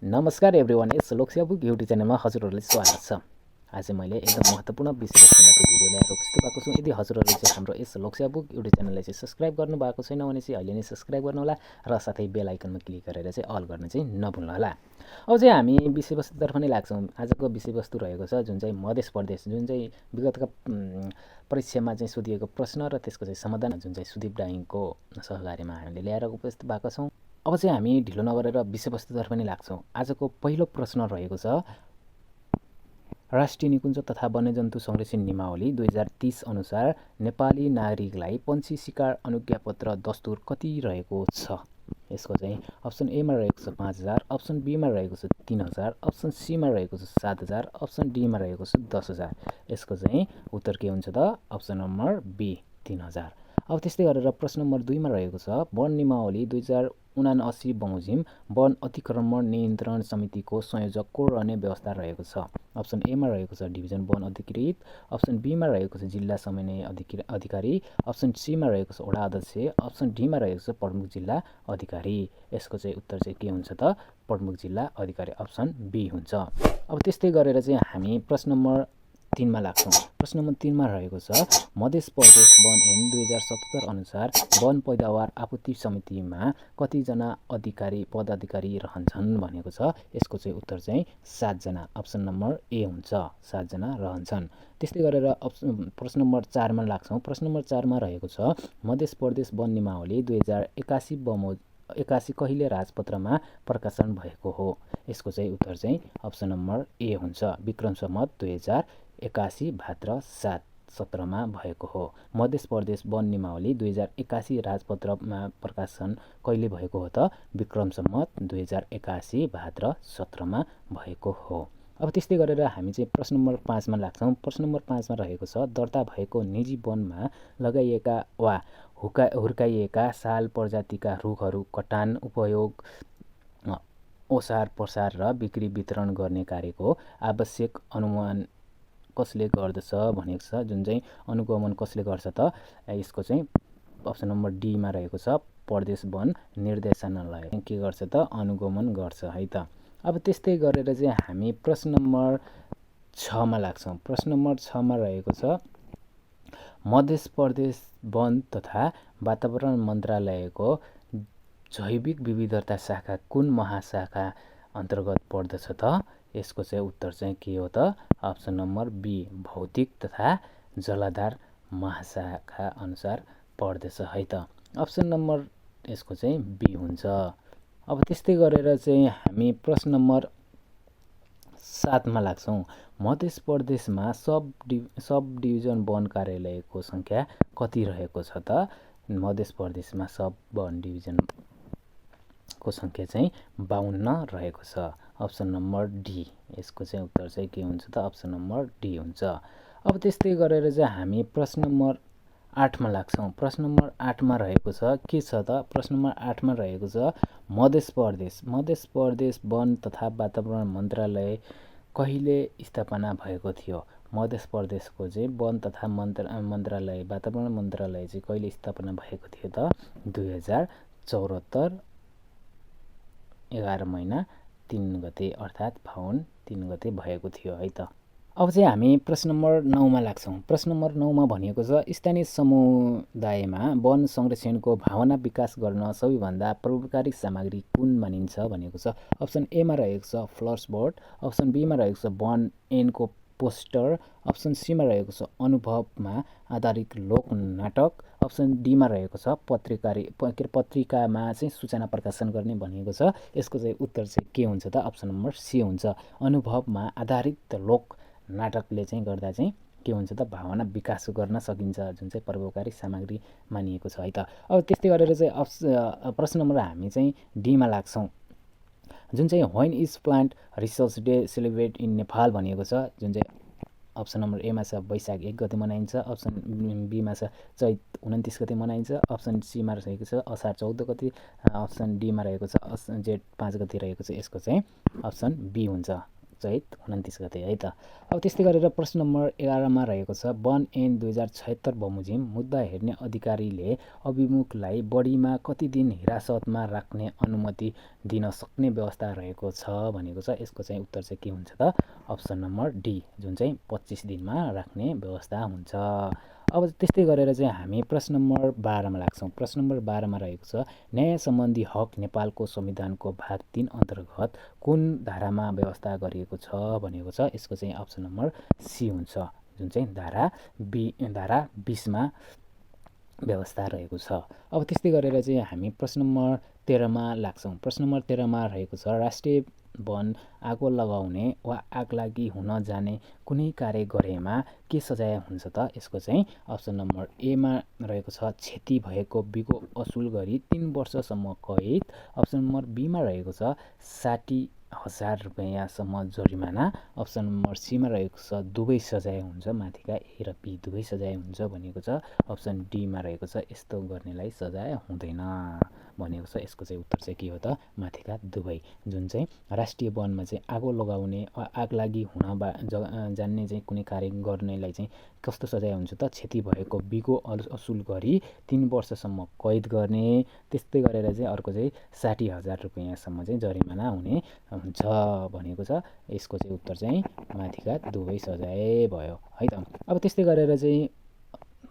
नमस्कार एभ्रिवान, यस Lok Sewa book YouTube च्यानलमा हजुरहरूलाई स्वागत छ। आज मैले एकदम महत्त्वपूर्ण विषयवस्तुमाथि भिडियो ल्याएर उपस्थित भएको छु। यदि हजुरहरूले चाहिँ हाम्रो यस लोकसेवा बुक युट्युब च्यानललाई चाहिँ सब्सक्राइब गर्नुभएको छैन भने चाहिँ अहिले नै सब्सक्राइब गर्नुहोला र साथै बेल आइकनमा क्लिक गरेर चाहिँ अल गर्न चाहिँ नभुल्नुहोला। अब चाहिँ हामी विषयवस्तुतर्फ नै लाग्छौँ। आजको विषयवस्तु रहेको छ जुन चाहिँ मध्य प्रदेश, जुन चाहिँ विगतका परीक्षामा चाहिँ सोधिएको प्रश्न र त्यसको चाहिँ समाधान जुन चाहिँ सुदीप डाइङको सहकार्यमा हामीले ल्याएर उपस्थित भएको छौँ। अब चाहिँ हामी ढिलो नगरेर विषयवस्तुतर्फ नै लाग्छौँ। आजको पहिलो प्रश्न रहेको छ, राष्ट्रिय निकुञ्ज तथा वन्यजन्तु संरक्षण नियमावली 2030 अनुसार नेपाली नागरिकलाई पन्छी शिकार अनुज्ञापत्र दस्तुर कति रहेको छ? यसको चाहिँ अप्सन एमा रहेको छ 5000, अप्सन बीमा रहेको छ 3000, अप्सन सीमा रहेको छ 7000, अप्सन डीमा रहेको छ 10000। यसको चाहिँ उत्तर के हुन्छ त? Option number B 3000। अब त्यस्तै गरेर प्रश्न नम्बर 2 मा रहेको छ, वन नियमावली 2079 बमोजिम वन अतिक्रमण नियन्त्रण समितिको संयोजक को रहने व्यवस्था रहेको छ? अप्सन एमा रहेको छ डिभिजन वन अधिकृत, अप्सन बीमा रहेको छ जिल्ला समन्वय अधिकारी, अप्सन सीमा रहेको छ वडा अध्यक्ष, अप्सन डीमा रहेको छ प्रमुख जिल्ला अधिकारी। यसको चाहिँ उत्तर चाहिँ के हुन्छ त? प्रमुख जिल्ला अधिकारी, अप्सन बी हुन्छ। अब त्यस्तै गरेर चाहिँ हामी प्रश्न नम्बर 3 मा लाग्छौँ। प्रश्न नम्बर 3 मा रहेको छ, मध्य प्रदेश वन ऐन 2077 अनुसार वन पैदावार आपूर्ति समितिमा कतिजना पदाधिकारी रहन्छन् भनेको छ? यसको चाहिँ उत्तर चाहिँ 7 जना, अप्सन नम्बर ए हुन्छ, 7 जना रहन्छन्। त्यस्तै गरेर प्रश्न नम्बर 4 मा लाग्छौँ। प्रश्न नम्बर 4 मा रहेको छ, मध्य प्रदेश वन नियमावली 2081 कहिले राजपत्रमा प्रकाशन भएको हो? यसको चाहिँ उत्तर चाहिँ अप्सन नम्बर ए हुन्छ, विक्रम सम्वत 2081 भाद्र 17मा भएको हो। मध्य प्रदेश वन नियमावली 2081 राजपत्रमा प्रकाशन कहिले भएको हो त? विक्रम सम्वत 2081 भाद्र 17मा भएको हो। अब त्यस्तै गरेर हामी चाहिँ प्रश्न नम्बर 5 मा लाग्छौँ। प्रश्न नम्बर 5 मा रहेको छ, दर्ता भएको निजी वनमा लगाइएका वा हुर्काइएका साल प्रजातिका रुखहरू कटान, उपयोग, ओसार पसार र बिक्री वितरण गर्ने कार्यको आवश्यक अनुमान कसले गर्दछ भनेको छ? जुन चाहिँ अनुगमन कसले गर्छ त? यसको चाहिँ अप्सन नम्बर डीमा रहेको छ प्रदेश वन निर्देशनालय के गर्छ त? अनुगमन गर्छ है त। अब त्यस्तै गरेर चाहिँ हामी प्रश्न नम्बर 6 मा लाग्छौँ। प्रश्न नम्बर 6 मा रहेको छ, मध्य प्रदेश वन तथा वातावरण मन्त्रालयको जैविक विविधता शाखा कुन महाशाखा अन्तर्गत पर्दछ त? यसको चाहिँ उत्तर चाहिँ के हो त? अप्सन नम्बर बी भौतिक तथा जलाधार महाशाखा अनुसार पर्दछ है त। अप्सन नम्बर यसको चाहिँ बी हुन्छ। अब त्यस्तै गरेर चाहिँ हामी प्रश्न नम्बर 7 मा लाग्छौँ। मध्य प्रदेशमा सब डिभिजन वन कार्यालयको सङ्ख्या कति रहेको छ त? मध्य प्रदेशमा सब वन डिभिजनको सङ्ख्या चाहिँ 52 रहेको छ, अप्सन नम्बर डी। यसको चाहिँ उत्तर चाहिँ के हुन्छ त? अप्सन नम्बर डी हुन्छ। अब त्यस्तै गरेर चाहिँ हामी प्रश्न नम्बर 8 मा लाग्छौँ। प्रश्न नम्बर 8 मा रहेको छ, के छ त? प्रश्न नम्बर 8 मा रहेको छ, मध्य प्रदेश वन तथा वातावरण मन्त्रालय कहिले स्थापना भएको थियो? मध्य प्रदेशको चाहिँ वन तथा मन्त्रालय वातावरण मन्त्रालय चाहिँ कहिले स्थापना भएको थियो त? 2074 11 महिना 3 गते अर्थात् फागुन 3 गते भएको थियो है त। अब चाहिँ हामी प्रश्न नम्बर 9 मा लाग्छौँ। प्रश्न नम्बर 9 मा भनेको छ, स्थानीय समुदायमा वन संरक्षणको भावना विकास गर्न सबैभन्दा प्रभावकारी सामग्री कुन मानिन्छ भनेको छ? अप्सन एमा रहेको छ फ्लक्स बोर्ड, अप्सन बीमा रहेको छ वन ऐनको पोस्टर, अप्सन सीमा रहेको छ अनुभवमा आधारित लोक नाटक, अप्सन डीमा रहेको छ पत्रिकामा चाहिँ सूचना प्रकाशन गर्ने भनेको छ। यसको चाहिँ उत्तर चाहिँ के हुन्छ त? अप्सन नम्बर सी हुन्छ, अनुभवमा आधारित लोक नाटकले चाहिँ गर्दा चाहिँ के हुन्छ त? भावना विकास गर्न सकिन्छ, जुन चाहिँ प्रभावकारी सामग्री मानिएको छ है त। अब त्यस्तै गरेर चाहिँ प्रश्न नम्बर हामी चाहिँ डीमा लाग्छौँ। जुन चाहिँ when is plant research day celebrate in Nepal भनेको छ, जुन चाहिँ अप्सन नम्बर एमा छ वैशाख 1 गते मनाइन्छ, अप्सन बीमा छ चैत 29 गते मनाइन्छ, अप्सन सीमा रहेको छ असार 14 गते, अप्सन डीमा रहेको छ जेठ 5 गते रहेको छ। यसको चाहिँ अप्सन बी हुन्छ, चैत 29 गते है त। अब त्यस्तै गरेर प्रश्न नम्बर 11मा रहेको छ वन ऐन 2076 बमोजिम मुद्दा हेर्ने अधिकारीले अभिमुखलाई बढीमा कति दिन हिरासतमा राख्ने अनुमति दिन सक्ने व्यवस्था रहेको छ भनेको छ। यसको चाहिँ उत्तर चाहिँ के हुन्छ त? अप्सन नम्बर डी, जुन चाहिँ 25 दिनमा राख्ने व्यवस्था हुन्छ। अब त्यस्तै गरेर चाहिँ हामी प्रश्न नम्बर 12मा लाग्छौँ। प्रश्न नम्बर 12मा रहेको छ न्याय सम्बन्धी हक नेपालको संविधानको भाग 3 अन्तर्गत कुन धारामा व्यवस्था गरिएको छ भनेको छ। यसको चाहिँ अप्सन नम्बर सी हुन्छ, जुन चाहिँ धारा 20मा व्यवस्था रहेको छ। अब त्यस्तै गरेर चाहिँ हामी प्रश्न नम्बर 13मा लाग्छौँ। प्रश्न नम्बर 13मा रहेको छ राष्ट्रिय वन आगो लगाउने वा आगलागी हुन जाने कुनै कार्य गरेमा के सजाय हुन्छ त? यसको चाहिँ अप्सन नम्बर एमा रहेको छ क्षति भएको बिको असुल गरी 3 वर्षसम्म कैद। अप्सन नम्बर बीमा रहेको छ 60,000 रुपियाँसम्म जरिमाना। अप्सन नम्बर सीमा रहेको छ दुवै सजाय हुन्छ, माथिका ए र बी दुवै सजाय हुन्छ भनेको छ। अप्सन डीमा रहेको छ यस्तो गर्नेलाई सजाय हुँदैन भनेको छ। यसको चाहिँ उत्तर चाहिँ के हो त? माथिका दुवै, जुन चाहिँ राष्ट्रिय वनमा चाहिँ आगो लगाउने वा आगलागी हुन जान्ने चाहिँ कुनै कार्य गर्नेलाई चाहिँ कस्तो सजाय हुन्छ त? क्षति भएको बिको असुल गरी 3 वर्षसम्म कैद गर्ने। त्यस्तै गरेर चाहिँ अर्को चाहिँ 60,000 रुपियाँसम्म चाहिँ जरिमाना हुने हुन्छ भनेको छ। यसको चाहिँ उत्तर चाहिँ माथिका दुवै सजाय भयो है त। अब त्यस्तै गरेर चाहिँ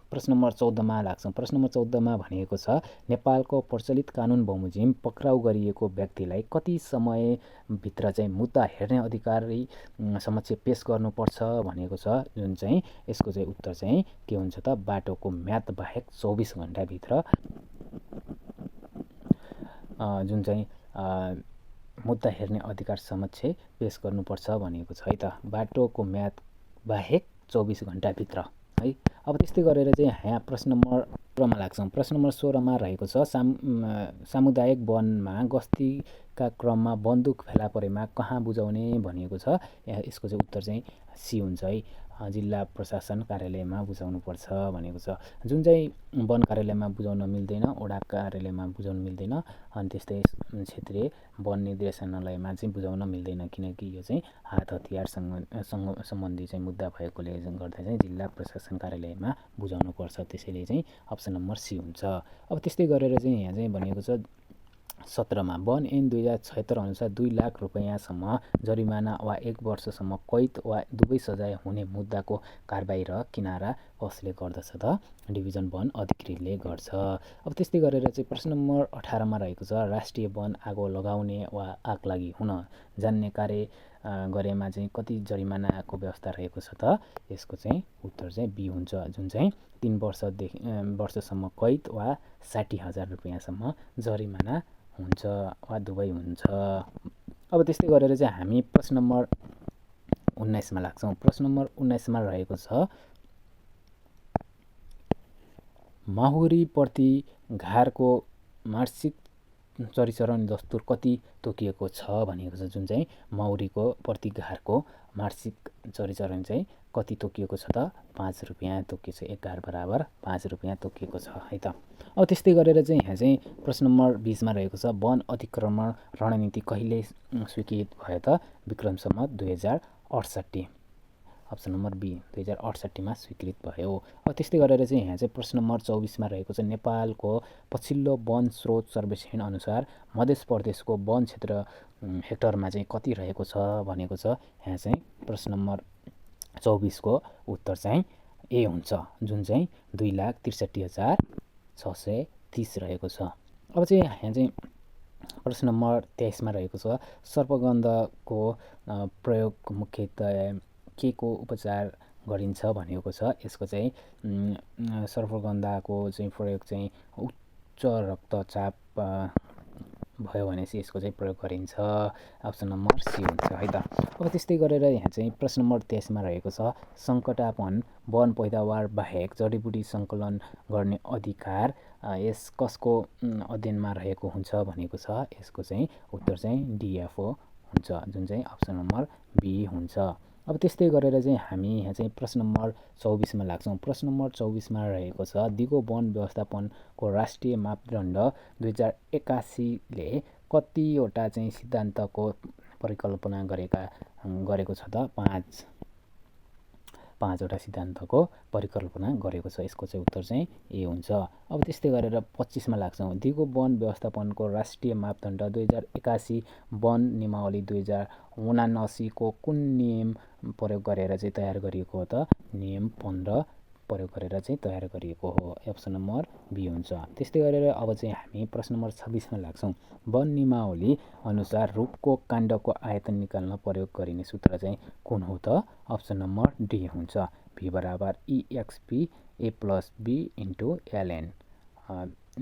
प्रश्न नम्बर 14मा लाग्छौँ। प्रश्न नम्बर 14मा भनेको छ नेपालको प्रचलित कानुन बमोजिम पक्राउ गरिएको व्यक्तिलाई कति समयभित्र चाहिँ मुद्दा हेर्ने अधिकारी समक्ष पेश गर्नुपर्छ भनेको छ। जुन चाहिँ यसको चाहिँ उत्तर चाहिँ के हुन्छ त? बाटोको म्याद बाहेक 24 घण्टाभित्र जुन चाहिँ मुद्दा हेर्ने अधिकार समक्ष पेश गर्नुपर्छ भनेको छ है त। बाटोको म्याद बाहेक 24 घण्टाभित्र है। अब त्यस्तै गरेर चाहिँ यहाँ प्रश्न नम्बर 16मा लाग्छौँ। प्रश्न नम्बर 16मा रहेको छ सामुदायिक वनमा गस्तीका क्रममा बन्दुक फेला परेमा कहाँ बुझाउने भनिएको छ। यसको चाहिँ उत्तर चाहिँ सी हुन्छ है, जिल्ला प्रशासन कार्यालयमा बुझाउनुपर्छ भनेको छ। जुन चाहिँ वन कार्यालयमा बुझाउन मिल्दैन, वडा कार्यालयमा बुझाउन मिल्दैन, अनि त्यस्तै क्षेत्रीय वन निर्देशनालयमा चाहिँ बुझाउन मिल्दैन, किनकि यो चाहिँ हात हतियारसँग सम्बन्धी चाहिँ मुद्दा भएकोले गर्दा चाहिँ जिल्ला प्रशासन कार्यालयमा बुझाउनुपर्छ। त्यसैले चाहिँ अप्सन नम्बर सी हुन्छ। अब त्यस्तै गरेर चाहिँ यहाँ चाहिँ भनेको छ 17मा वन ऐन 2076 अनुसार 2 लाख रुपियाँसम्म जरिमाना वा 1 वर्षसम्म कैद वा दुवै सजाय हुने मुद्दाको कारबाही र किनारा कसले गर्दछ त? डिभिजन वन अधिकृतले गर्छ। अब त्यस्तै गरेर चाहिँ प्रश्न नम्बर 18मा रहेको छ राष्ट्रिय वन आगो लगाउने वा आगलागी हुन जान्ने कार्य गरेमा चाहिँ कति जरिमानाको व्यवस्था रहेको छ त? यसको चाहिँ उत्तर चाहिँ बी हुन्छ, जुन चाहिँ 3 वर्षसम्म कैद वा 60,000 रुपियाँसम्म जरिमाना हुन्छ वा दुवै हुन्छ। अब त्यस्तै गरेर चाहिँ हामी प्रश्न नम्बर 19मा लाग्छौँ। प्रश्न नम्बर 19मा रहेको छ माहुरी प्रति घारको मासिक चरिचरण दस्तुर कति तोकिएको छ भनेको छ। जुन चाहिँ माहुरीको प्रति घारको मासिक चरिचरण चाहिँ कति तोकिएको छ त? 5 रुपियाँ तोकिएको छ। 1 घार बराबर 5 रुपियाँ तोकिएको छ है त। अब त्यस्तै गरेर चाहिँ यहाँ चाहिँ प्रश्न नम्बर 20मा रहेको छ वन अतिक्रमण रणनीति कहिले स्वीकृत भयो त? Vikram Samvat 2068। Option number B 2068मा स्वीकृत भयो। अब त्यस्तै गरेर चाहिँ यहाँ चाहिँ प्रश्न नम्बर 24मा रहेको छ नेपालको पछिल्लो वन स्रोत सर्वेक्षण अनुसार मध्य प्रदेशको वन क्षेत्र हेक्टरमा चाहिँ कति रहेको छ भनेको छ। यहाँ चाहिँ प्रश्न नम्बर 24को उत्तर चाहिँ ए हुन्छ, जुन चाहिँ 2,63,630 रहेको छ। अब चाहिँ यहाँ चाहिँ प्रश्न नम्बर 23मा रहेको छ सर्पगन्धको प्रयोग मुख्यतया के को उपचार गरिन्छ भनेको छ। यसको चाहिँ सर्पगन्धको चाहिँ प्रयोग चाहिँ उच्च रक्तचाप भयो भने चाहिँ यसको चाहिँ प्रयोग गरिन्छ। अप्सन नम्बर सी हुन्छ है त। अब त्यस्तै गरेर यहाँ चाहिँ प्रश्न नम्बर 23मा रहेको छ सङ्कटापन वन पैदावार बाहेक जडीबुटी सङ्कलन गर्ने अधिकार यस कसको अध्ययनमा रहेको हुन्छ भनेको छ। यसको चाहिँ उत्तर चाहिँ डिएफओ हुन्छ, जुन चाहिँ अप्सन नम्बर बी हुन्छ। अब त्यस्तै गरेर चाहिँ हामी यहाँ चाहिँ प्रश्न नम्बर 24मा लाग्छौँ। प्रश्न नम्बर 24मा रहेको छ दिगो वन व्यवस्थापनको राष्ट्रिय मापदण्ड 2081ले कतिवटा चाहिँ सिद्धान्तको परिकल्पना गरेका गरेको छ त? पाँचवटा सिद्धान्तको परिकल्पना गरेको छ। यसको चाहिँ उत्तर चाहिँ ए हुन्छ। अब त्यस्तै गरेर 25 मा लाग्छौँ। दिगो वन व्यवस्थापनको राष्ट्रिय मापदण्ड 2081 वन नियमावली 2079 को कुन नियम प्रयोग गरेर चाहिँ तयार गरिएको हो त? नियम 15 प्रयोग गरेर चाहिँ तयार गरिएको हो। अप्सन नम्बर बी हुन्छ। त्यस्तै गरेर अब चाहिँ हामी प्रश्न नम्बर 26 मा लाग्छौँ। वन नियमावली अनुसार रुखको काण्डको आयतन निकाल्न प्रयोग गरिने सूत्र चाहिँ कुन हो त? अप्सन नम्बर डी हुन्छ। भी बराबर EXP A + B × LN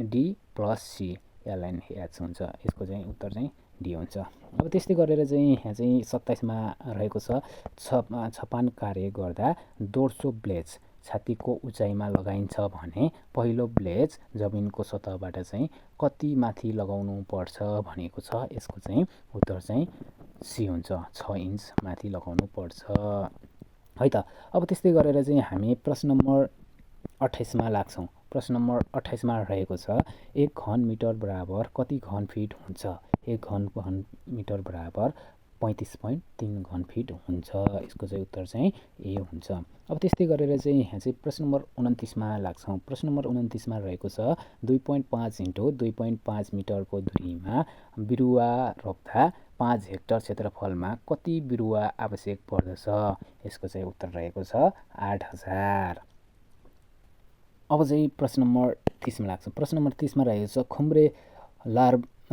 D + C LN H हुन्छ। यसको चाहिँ उत्तर चाहिँ डी हुन्छ। अब त्यस्तै गरेर चाहिँ यहाँ चाहिँ 27 मा रहेको छ। छपान कार्य गर्दा दोस्रो ब्लेज छातीको उचाइमा लगाइन्छ भने पहिलो ब्लेज जमिनको सतहबाट चाहिँ कति माथि लगाउनु पर्छ भनेको छ। यसको चाहिँ उत्तर चाहिँ सी हुन्छ। 6 इन्च माथि लगाउनु पर्छ है त। अब त्यस्तै गरेर चाहिँ हामी प्रश्न नम्बर 28 मा लाग्छौँ। प्रश्न नम्बर 28 मा रहेको छ 1 घन मिटर बराबर कति घन फिट हुन्छ? 1 घन मिटर बराबर 35.3 घन फिट हुन्छ। यसको चाहिँ उत्तर चाहिँ ए हुन्छ। अब त्यस्तै गरेर चाहिँ यहाँ चाहिँ प्रश्न नम्बर 29 मा लाग्छौँ। प्रश्न नम्बर 29 मा रहेको छ 2.5 × 2.5 मिटरको दूरीमा बिरुवा रोप्दा 5 हेक्टर क्षेत्रफलमा कति बिरुवा आवश्यक पर्दछ? यसको चाहिँ उत्तर रहेको छ 8000। अब चाहिँ प्रश्न नम्बर 30 मा लाग्छ। प्रश्न नम्बर 30 मा रहेको छ खुम्रे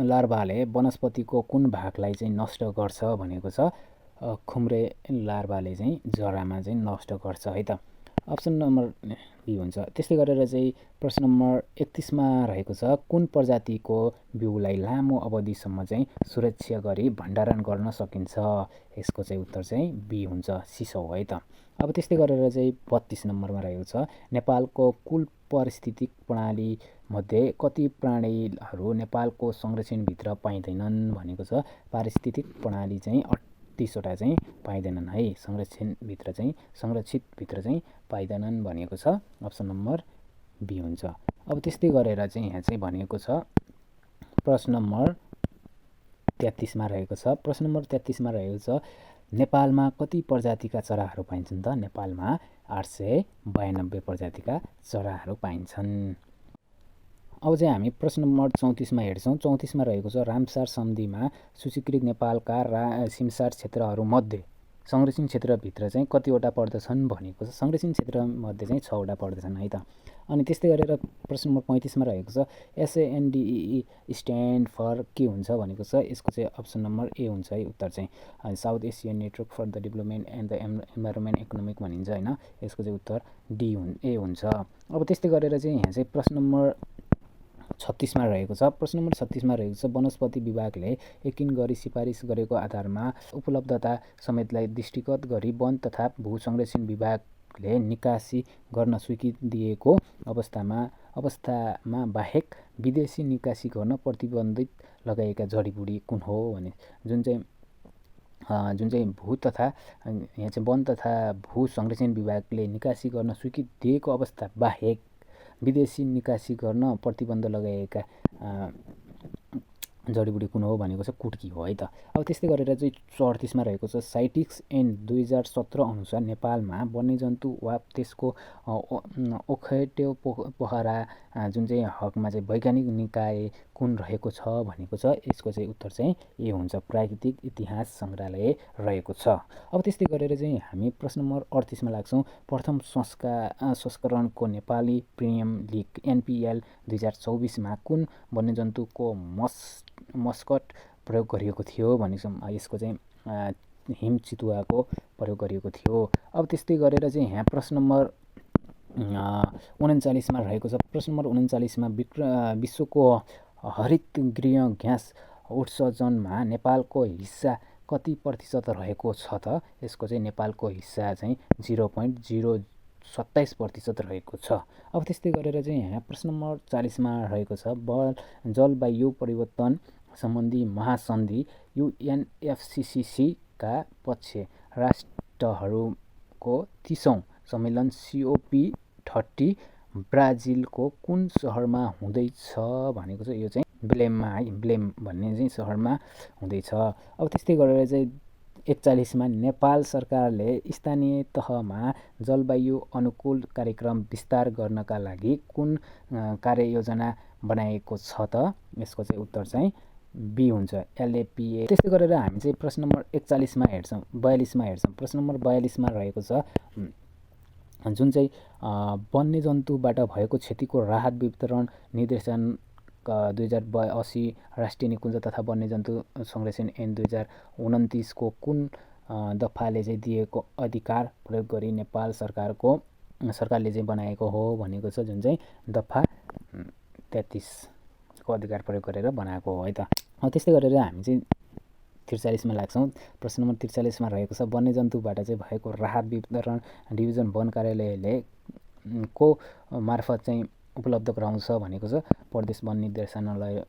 लार्भाले वनस्पतिको कुन भागलाई चाहिँ नष्ट गर्छ भनेको छ? खुम्रे लार्भाले चाहिँ जरामा चाहिँ नष्ट गर्छ है त। अप्सन नम्बर बी हुन्छ। त्यस्तै गरेर चाहिँ प्रश्न नम्बर 31 मा रहेको छ कुन प्रजातिको बिउलाई लामो अवधिसम्म चाहिँ सुरक्षा गरी भण्डारण गर्न सकिन्छ? यसको चाहिँ उत्तर चाहिँ बी हुन्छ। सिसौ है त। अब त्यस्तै गरेर चाहिँ 32 नम्बरमा रहेको छ नेपालको कुल पारिस्थितिक प्रणाली मध्ये कति प्राणीहरू नेपालको संरक्षणभित्र पाइँदैनन् भनेको छ? पारिस्थितिक प्रणाली चाहिँ 38वटा चाहिँ पाइँदैनन् है। संरक्षितभित्र चाहिँ पाइँदैनन् भनेको छ। अप्सन नम्बर बी हुन्छ। अब त्यस्तै गरेर चाहिँ यहाँ चाहिँ भनेको छ प्रश्न नम्बर 33 मा रहेको छ। प्रश्न नम्बर 33 मा रहेको छ नेपालमा कति प्रजातिका चराहरू पाइन्छन् त? नेपालमा 892 प्रजातिका चराहरू पाइन्छन्। अब चाहिँ हामी प्रश्न नम्बर 34 मा हेर्छौँ। 34 मा रहेको छ रामसार सन्धिमा सूचीकृत नेपालका सिमसार क्षेत्रहरूमध्ये संरक्षण क्षेत्रभित्र चाहिँ कतिवटा पर्दछन् भनेको छ? संरक्षण क्षेत्रमध्ये चाहिँ 6वटा पर्दछन् है त। अनि त्यस्तै गरेर प्रश्न नम्बर 35 मा रहेको छ SANDE स्ट्यान्ड फर के हुन्छ भनेको छ? यसको चाहिँ अप्सन नम्बर ए हुन्छ है उत्तर चाहिँ। South Asian network for the development and the environment economic भनिन्छ होइन। यसको चाहिँ उत्तर डी ए हुन्छ। अब त्यस्तै गरेर चाहिँ यहाँ चाहिँ प्रश्न नम्बर 36 मा रहेको छ। प्रश्न नम्बर 36 मा रहेको छ वनस्पति विभागले यकिन गरी सिफारिस गरेको आधारमा उपलब्धता समेतलाई दृष्टिगत गरी वन तथा भू संरक्षण विभागले निकासी गर्न स्वीकृति दिएको अवस्थामा बाहेक विदेशी निकासी गर्न प्रतिबन्धित लगाएका जडीबुटी कुन हो भने जुन चाहिँ भू तथा यहाँ चाहिँ वन तथा भू संरक्षण विभागले निकासी गर्न स्वीकृति दिएको अवस्था बाहेक विदेशी निकासी गर्न प्रतिबन्ध लगाएका जडीबुटी कुन हो भनेको छ? कुट्की हो है त। अब त्यस्तै गरेर चाहिँ 38 मा रहेको छ साइटिक्स एन्ड 2017 अनुसार नेपालमा वन्यजन्तु वा त्यसको ओखैट्यो पोखरा जुन चाहिँ हकमा चाहिँ वैज्ञानिक निकाय कुन रहेको छ भनेको छ? यसको चाहिँ उत्तर चाहिँ ए हुन्छ। प्राकृतिक इतिहास सङ्ग्रहालय रहेको छ। अब त्यस्तै गरेर चाहिँ हामी प्रश्न नम्बर 38 मा लाग्छौँ। प्रथम संस्करणको नेपाली प्रिमियर लिग NPL 2024 मा कुन वन्यजन्तुको मस्कट प्रयोग गरिएको थियो भनेको छ? यसको चाहिँ हिम चितुवाको प्रयोग गरिएको थियो। अब त्यस्तै गरेर चाहिँ यहाँ प्रश्न नम्बर 39 मा रहेको छ। प्रश्न नम्बर 39 मा विश्वको हरित गृह ग्यास उत्सर्जनमा नेपालको हिस्सा कति प्रतिशत रहेको छ त? यसको चाहिँ नेपालको हिस्सा चाहिँ 0.027% रहेको छ। अब त्यस्तै गरेर चाहिँ यहाँ प्रश्न नम्बर 40 मा रहेको छ जलवायु परिवर्तन सम्बन्धी महासन्धि UNFCCC का पक्ष राष्ट्रहरूको 30औं सम्मेलन COP30 ब्राजिलको कुन सहरमा हुँदैछ भनेको छ? यो चाहिँ ब्लेममा है, ब्लेम भन्ने चाहिँ सहरमा हुँदैछ। अब त्यस्तै गरेर चाहिँ 41मा नेपाल सरकारले स्थानीय तहमा जलवायु अनुकूल कार्यक्रम विस्तार गर्नका लागि कुन कार्ययोजना बनाएको छ त? यसको चाहिँ उत्तर चाहिँ बी हुन्छ, LAPA। त्यस्तै गरेर हामी चाहिँ प्रश्न नम्बर 41मा हेर्छौँ, 42मा हेर्छौँ। प्रश्न नम्बर 42मा रहेको छ जुन चाहिँ वन्यजन्तुबाट भएको क्षतिको राहत वितरण निर्देशन 2080 राष्ट्रिय निकुञ्ज तथा वन्यजन्तु संरक्षण ऐन 2029 को कुन दफाले चाहिँ दिएको अधिकार प्रयोग गरी नेपाल सरकारले चाहिँ बनाएको हो भनेको छ, जुन चाहिँ दफा 33 को अधिकार प्रयोग गरेर बनाएको हो है त। त्यस्तै गरेर हामी चाहिँ 43मा लाग्छौँ। प्रश्न नम्बर 43मा रहेको छ वन्यजन्तुबाट चाहिँ भएको राहत वितरण डिभिजन वन कार्यालयले को मार्फत चाहिँ उपलब्ध गराउँछ भनेको छ, प्रदेश वन निर्देशनालय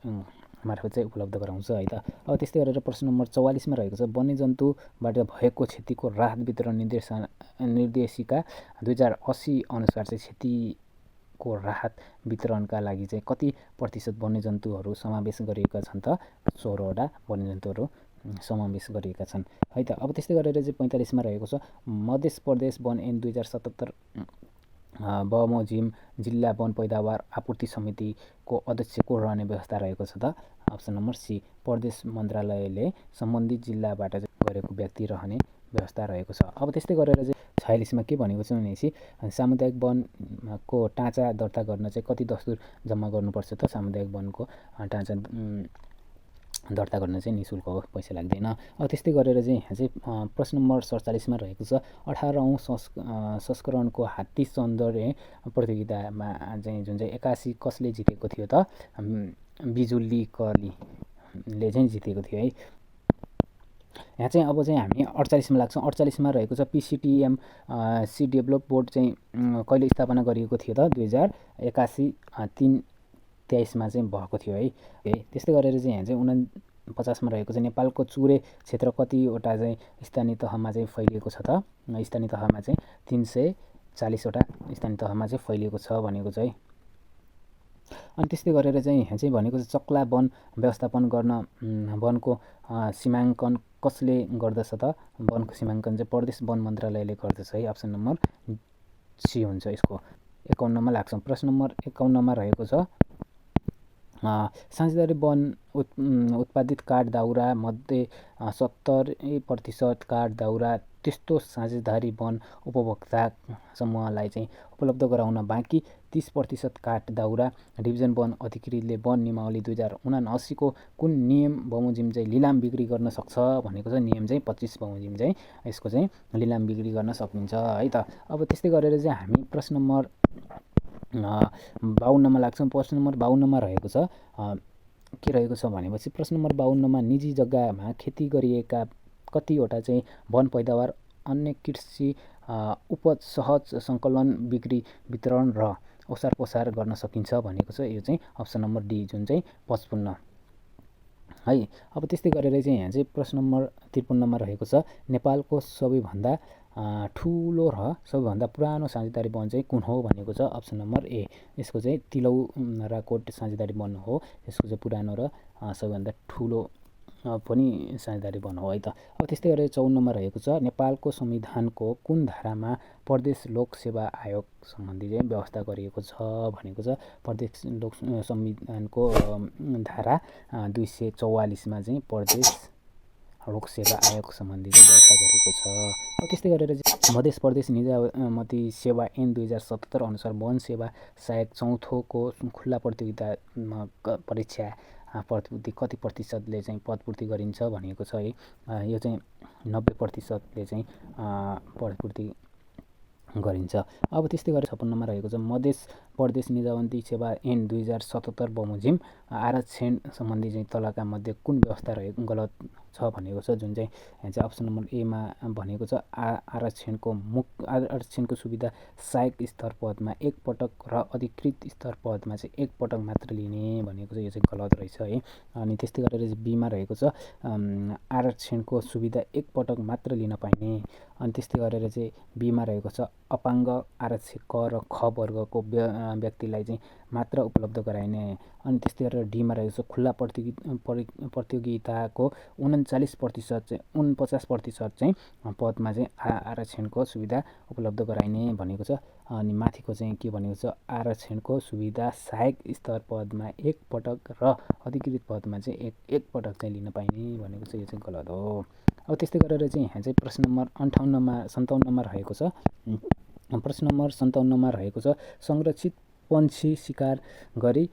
मार्फत चाहिँ उपलब्ध गराउँछ है त। अब त्यस्तै गरेर प्रश्न नम्बर 44मा रहेको छ वन्यजन्तुबाट भएको क्षतिको राहत वितरण निर्देशिका 2080 अनुसार चाहिँ क्षतिको राहत वितरणका लागि चाहिँ कति प्रतिशत वन्यजन्तुहरू समावेश गरिएका छन् त? 16वटा वन्यजन्तुहरू समावेश गरिएका छन् है त। अब त्यस्तै गरेर चाहिँ 45मा रहेको छ मध्य प्रदेश वन ऐन 2077 बमोजिम जिल्ला वन पैदावार आपूर्ति समितिको अध्यक्ष को रहने व्यवस्था रहेको छ त? अप्सन नम्बर सी, प्रदेश मन्त्रालयले सम्बन्धित जिल्लाबाट गरेको व्यक्ति रहने व्यवस्था रहेको छ। अब त्यस्तै गरेर चाहिँ 46मा के भनेको छ भनेपछि सामुदायिक वनको टाँचा दर्ता गर्न चाहिँ कति दस्तुर जम्मा गर्नुपर्छ त? सामुदायिक वनको टाँचा दर्ता गर्न चाहिँ निःशुल्क हो, पैसा लाग्दैन। अब त्यस्तै गरेर चाहिँ यहाँ चाहिँ प्रश्न नम्बर 47मा रहेको छ 18औं संस्करणको हात्ती सौन्दर्य प्रतियोगितामा चाहिँ जुन चाहिँ 81 कसले जितेको थियो त? बिजुली कलीले चाहिँ जितेको थियो है। यहाँ चाहिँ अब चाहिँ हामी 48मा लाग्छौँ। 48मा रहेको छ PCTM सी डेभलप बोर्ड चाहिँ कहिले स्थापना गरिएको थियो त? 2081 3/23मा चाहिँ भएको थियो है। त्यस्तै गरेर चाहिँ यहाँ चाहिँ 49मा रहेको छ नेपालको चुरे क्षेत्र कतिवटा चाहिँ स्थानीय तहमा चाहिँ फैलिएको छ त? स्थानीय तहमा चाहिँ 340वटा स्थानीय तहमा चाहिँ फैलिएको छ भनेको चाहिँ। अनि त्यस्तै गरेर चाहिँ यहाँ चाहिँ भनेको छ चक्ला वन व्यवस्थापन गर्न वनको सीमाङ्कन कसले गर्दछ त? वनको सीमाङ्कन चाहिँ प्रदेश वन मन्त्रालयले गर्दछ है। अप्सन नम्बर सी हुन्छ यसको। 51मा लाग्छौँ। प्रश्न नम्बर 51मा रहेको छ साझेदारी वन उत्पादित काठ दाउरा मध्ये 70% काठ दाउरा त्यस्तो साझेदारी वन उपभोक्ता समूहलाई चाहिँ उपलब्ध गराउन बाँकी 30% काठ दाउरा डिभिजन वन अधिकृतले वन नियमावली 2079 को कुन नियम बमोजिम चाहिँ लिलाम बिक्री गर्न सक्छ भनेको छ? नियम चाहिँ 25 बमोजिम चाहिँ यसको चाहिँ लिलाम बिक्री गर्न सकिन्छ है त। अब त्यस्तै गरेर चाहिँ हामी प्रश्न नम्बर 52मा लाग्छौँ। प्रश्न नम्बर 52मा रहेको छ के रहेको छ भनेपछि प्रश्न नम्बर 52मा निजी जग्गामा खेती गरिएका कतिवटा चाहिँ वन पैदावार अन्य कृषि उपज सहज सङ्कलन बिक्री वितरण र ओसार पसार गर्न सकिन्छ भनेको छ। यो चाहिँ अप्सन नम्बर डी जुन चाहिँ 55 है। अब त्यस्तै गरेर चाहिँ यहाँ चाहिँ प्रश्न नम्बर 53मा रहेको छ नेपालको सबैभन्दा ठुलो र सबैभन्दा पुरानो साझेदारी वन चाहिँ कुन हो भनेको छ? अप्सन नम्बर ए, यसको चाहिँ तिलौराकोट साझेदारी वन हो। यसको चाहिँ पुरानो र सबैभन्दा ठुलो पनि साझेदारी वन हो है त। अब त्यस्तै गरेर 54मा रहेको छ नेपालको संविधानको कुन धारामा प्रदेश लोक सेवा आयोग सम्बन्धी चाहिँ व्यवस्था गरिएको छ भनेको छ? प्रदेश लोक संविधानको धारा 244मा चाहिँ प्रदेश लोक सेवा आयोग सम्बन्धी चाहिँ व्यवस्था गरिएको छ। अब त्यस्तै गरेर चाहिँ मध्य प्रदेश निजामती सेवा ऐन 2077 अनुसार वन सेवा सहायक चौथोको खुल्ला प्रतियोगितामा परीक्षा पदपूर्ति कति प्रतिशतले चाहिँ पदपूर्ति गरिन्छ भनेको छ है। यो चाहिँ 90%ले चाहिँ पदपूर्ति गरिन्छ। अब त्यस्तै गरेर 56मा रहेको छ मध्य प्रदेश निजामती सेवा ऐन 2077 बमोजिम आरक्षण सम्बन्धी चाहिँ तलका मध्ये कुन व्यवस्था गलत छ भनेको छ? जुन चाहिँ यहाँ चाहिँ अप्सन नम्बर एमा भनेको छ आरक्षणको सुविधा सहायक स्तर पदमा एक पटक र अधिकृत स्तर पदमा चाहिँ एक पटक मात्र लिने भनेको छ। यो चाहिँ गलत रहेछ है। अनि त्यस्तै गरेर चाहिँ बीमा रहेको छ आरक्षणको सुविधा एक पटक मात्र लिन पाइने। अनि त्यस्तै गरेर चाहिँ बीमा रहेको छ अपाङ्ग आरक्षी क र ख वर्गको व्यक्तिलाई चाहिँ मात्र उपलब्ध गराइने। अनि त्यस्तै गरेर डीमा रहेको छ खुल्ला प्रतियोगिताको 39% चाहिँ 49% चाहिँ पदमा चाहिँ आरक्षणको सुविधा उपलब्ध गराइने भनेको छ। अनि माथिको चाहिँ के भनेको छ, आरक्षणको सुविधा सहायक स्तर पदमा एक पटक र अधिकृत पदमा चाहिँ एक पटक चाहिँ लिन पाइने भनेको छ। यो चाहिँ गलत हो। अब त्यस्तै गरेर चाहिँ यहाँ चाहिँ प्रश्न नम्बर 57मा रहेको छ। प्रश्न नम्बर 57मा रहेको छ, संरक्षित पन्छी शिकार गरी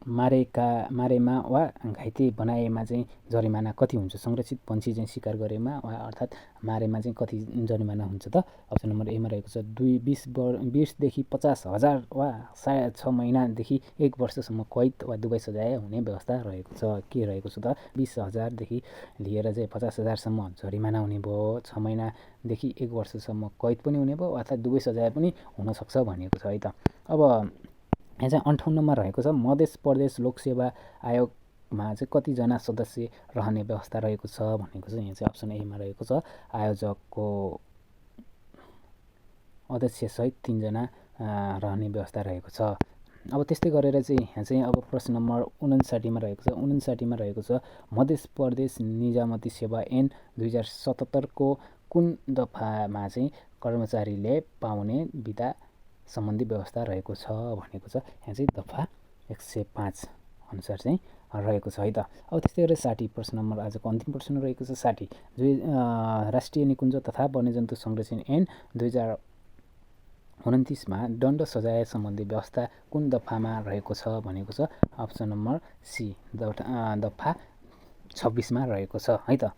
मारेमा वा घाइते बनाएमा चाहिँ जरिमाना कति हुन्छ? संरक्षित पन्छी चाहिँ शिकार गरेमा वा अर्थात् मारेमा चाहिँ कति जरिमाना हुन्छ त? अप्सन नम्बर एमा रहेको छ 20देखि 50,000 वा 6 महिनादेखि 1 वर्षसम्म कैद वा दुवै सजाय हुने व्यवस्था रहेको छ। के रहेको छ त? 20,000देखि लिएर चाहिँ 50,000सम्म जरिमाना हुने भयो, 6 महिनादेखि 1 वर्षसम्म कैद पनि हुने भयो अर्थात् दुवै सजाय पनि हुनसक्छ भनिएको छ है त। अब यहाँ चाहिँ 58मा रहेको छ, मध्य प्रदेश लोकसेवा आयोगमा चाहिँ कतिजना सदस्य रहने व्यवस्था रहेको छ भनेको छ। यहाँ चाहिँ अप्सन एमा रहेको छ, आयोजकको अध्यक्षसहित 3 जना रहने व्यवस्था रहेको छ। अब त्यस्तै गरेर चाहिँ यहाँ चाहिँ अब प्रश्न नम्बर 59मा रहेको छ। 59मा रहेको छ, मध्य प्रदेश निजामती सेवा ऐन 2077 को कुन दफामा चाहिँ कर्मचारीले पाउने बिदा सम्बन्धी व्यवस्था रहेको छ भनेको छ। यहाँ चाहिँ दफा 105 अनुसार चाहिँ रहेको छ है त। अब त्यस्तै गरेर 60 प्रश्न नम्बर आजको अन्तिम प्रश्न रहेको छ 60, राष्ट्रिय निकुञ्ज तथा वन्यजन्तु संरक्षण ऐन 2029मा दण्ड सजाय सम्बन्धी व्यवस्था कुन दफामा रहेको छ भनेको छ। अप्सन नम्बर सी दफा 26मा रहेको छ है त।